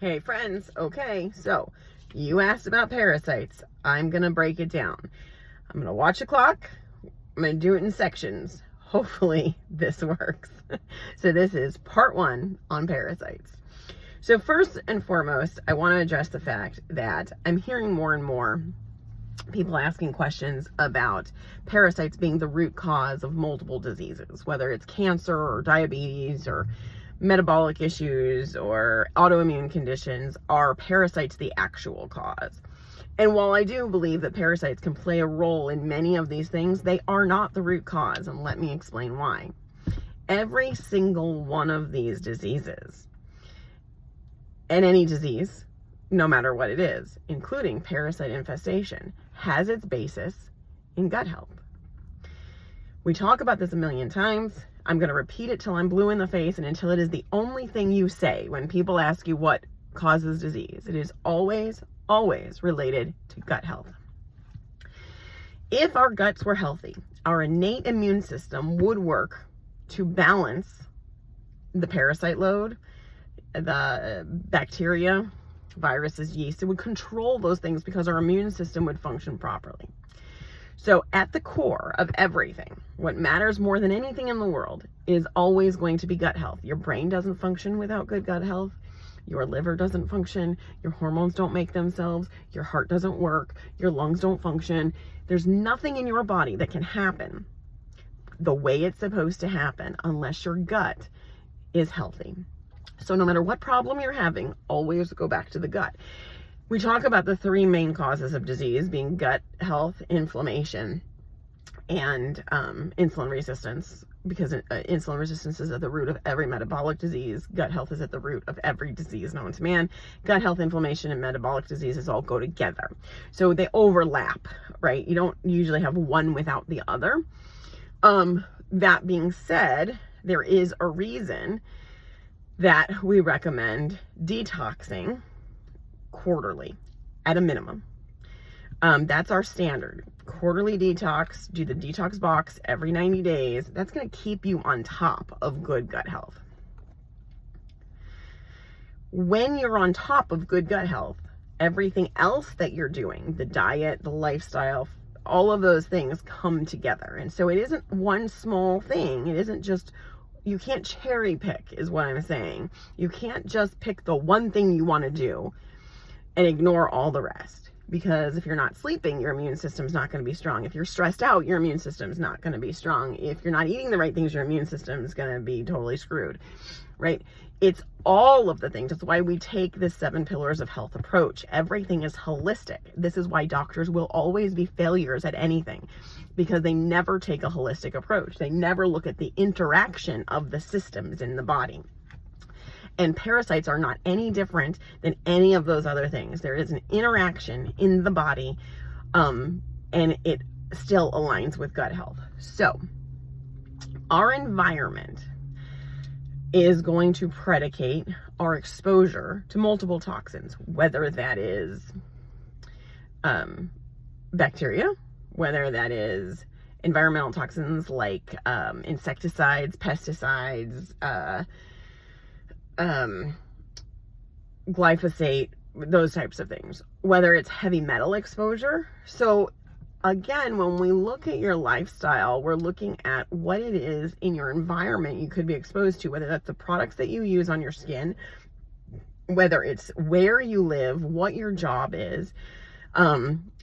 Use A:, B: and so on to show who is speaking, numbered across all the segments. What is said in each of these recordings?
A: Hey friends, okay, so you asked about parasites. I'm gonna break it down. I'm gonna watch the clock. I'm gonna do it in sections. Hopefully this works. So this is part 1 on parasites. So first and foremost, I want to address the fact that I'm hearing more and more people asking questions about parasites being the root cause of multiple diseases, whether it's cancer or diabetes or metabolic issues or autoimmune conditions. Are parasites the actual cause? And while I do believe that parasites can play a role in many of these things, they are not the root cause, and let me explain why. Every single one of these diseases, and any disease, no matter what it is, including parasite infestation, has its basis in gut health. We talk about this a million times. I'm going to repeat it till I'm blue in the face and until it is the only thing you say when people ask you what causes disease. It is always related to gut health. If our guts were healthy, our innate immune system would work to balance the parasite load, the bacteria, viruses, yeast. It would control those things because our immune system would function properly. So at the core of everything, what matters more than anything in the world is always going to be gut health. Your brain doesn't function without good gut health. Your liver doesn't function. Your hormones don't make themselves. Your heart doesn't work. Your lungs don't function. There's nothing in your body that can happen the way it's supposed to happen unless your gut is healthy. So no matter what problem you're having, always go back to the gut. We talk about the 3 main causes of disease being gut health, inflammation, and insulin resistance, because insulin resistance is at the root of every metabolic disease. Gut health is at the root of every disease known to man. Gut health, inflammation, and metabolic diseases all go together. So they overlap, right? You don't usually have one without the other. That being said, there is a reason that we recommend detoxing quarterly at a minimum. That's our standard. Quarterly detox, do the detox box every 90 days. That's going to keep you on top of good gut health. When you're on top of good gut health, everything else that you're doing, the diet, the lifestyle, all of those things come together. And so it isn't one small thing. It isn't just, you can't cherry pick is what I'm saying. You can't just pick the one thing you want to do and ignore all the rest. Because if you're not sleeping, your immune system's not going to be strong. If you're stressed out, your immune system's not going to be strong. If you're not eating the right things, your immune system is going to be totally screwed, right? It's all of the things. That's why we take this 7 pillars of health approach. Everything is holistic. This is why doctors will always be failures at anything, because they never take a holistic approach. They never look at the interaction of the systems in the body. And parasites are not any different than any of those other things. There is an interaction in the body, and it still aligns with gut health. So our environment is going to predicate our exposure to multiple toxins, whether that is bacteria, whether that is environmental toxins like insecticides, pesticides, glyphosate, those types of things, whether it's heavy metal exposure. So again, when we look at your lifestyle, we're looking at what it is in your environment you could be exposed to, whether that's the products that you use on your skin, whether it's where you live, what your job is.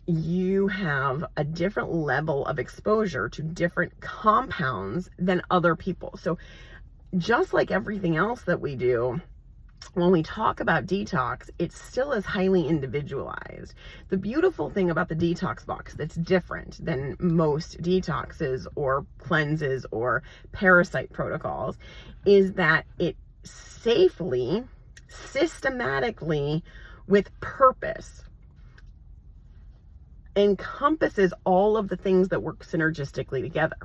A: You have a different level of exposure to different compounds than other people. So just like everything else that we do, when we talk about detox, it still is highly individualized. The beautiful thing about the detox box that's different than most detoxes or cleanses or parasite protocols is that it safely, systematically, with purpose, encompasses all of the things that work synergistically together,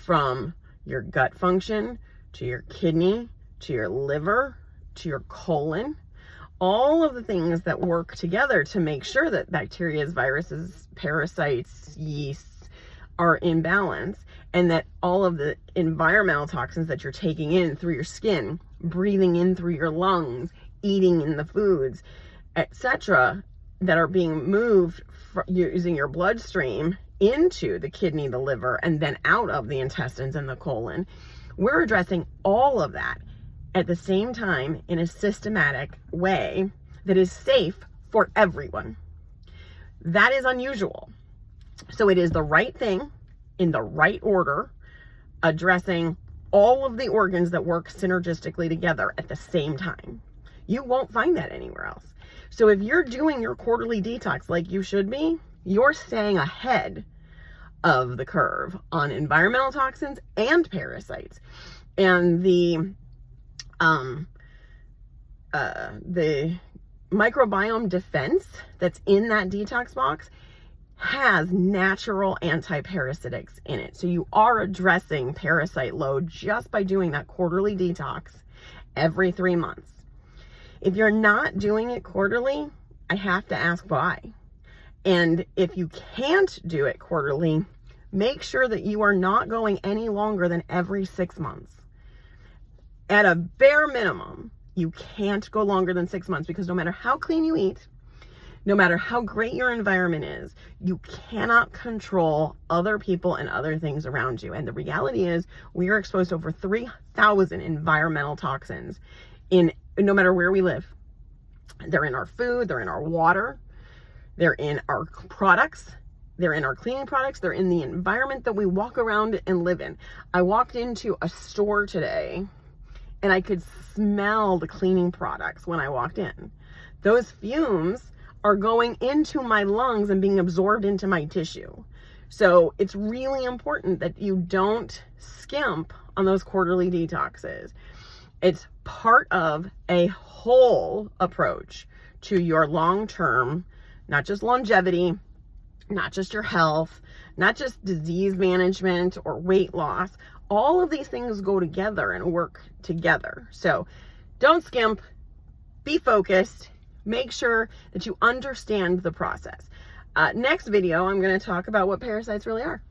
A: from your gut function, to your kidney, to your liver, to your colon, all of the things that work together to make sure that bacteria, viruses, parasites, yeasts are in balance, and that all of the environmental toxins that you're taking in through your skin, breathing in through your lungs, eating in the foods, etc., that are being moved using your bloodstream into the kidney, the liver, and then out of the intestines and the colon. We're addressing all of that at the same time in a systematic way that is safe for everyone. That is unusual. So it is the right thing in the right order, addressing all of the organs that work synergistically together at the same time. You won't find that anywhere else. So if you're doing your quarterly detox like you should be, you're staying ahead of the curve on environmental toxins and parasites. And the microbiome defense that's in that detox box has natural anti-parasitics in it. So you are addressing parasite load just by doing that quarterly detox every 3 months. If you're not doing it quarterly, I have to ask why. And if you can't do it quarterly, make sure that you are not going any longer than every 6 months. At a bare minimum, you can't go longer than 6 months, because no matter how clean you eat, no matter how great your environment is, you cannot control other people and other things around you. And the reality is we are exposed to over 3,000 environmental toxins no matter where we live. They're in our food, they're in our water, they're in our products, they're in our cleaning products, they're in the environment that we walk around and live in. I walked into a store today and I could smell the cleaning products when I walked in. Those fumes are going into my lungs and being absorbed into my tissue. So it's really important that you don't skimp on those quarterly detoxes. It's part of a whole approach to your long-term, not just longevity, not just your health, not just disease management or weight loss. All of these things go together and work together. So don't skimp, be focused, make sure that you understand the process. Next video, I'm going to talk about what parasites really are.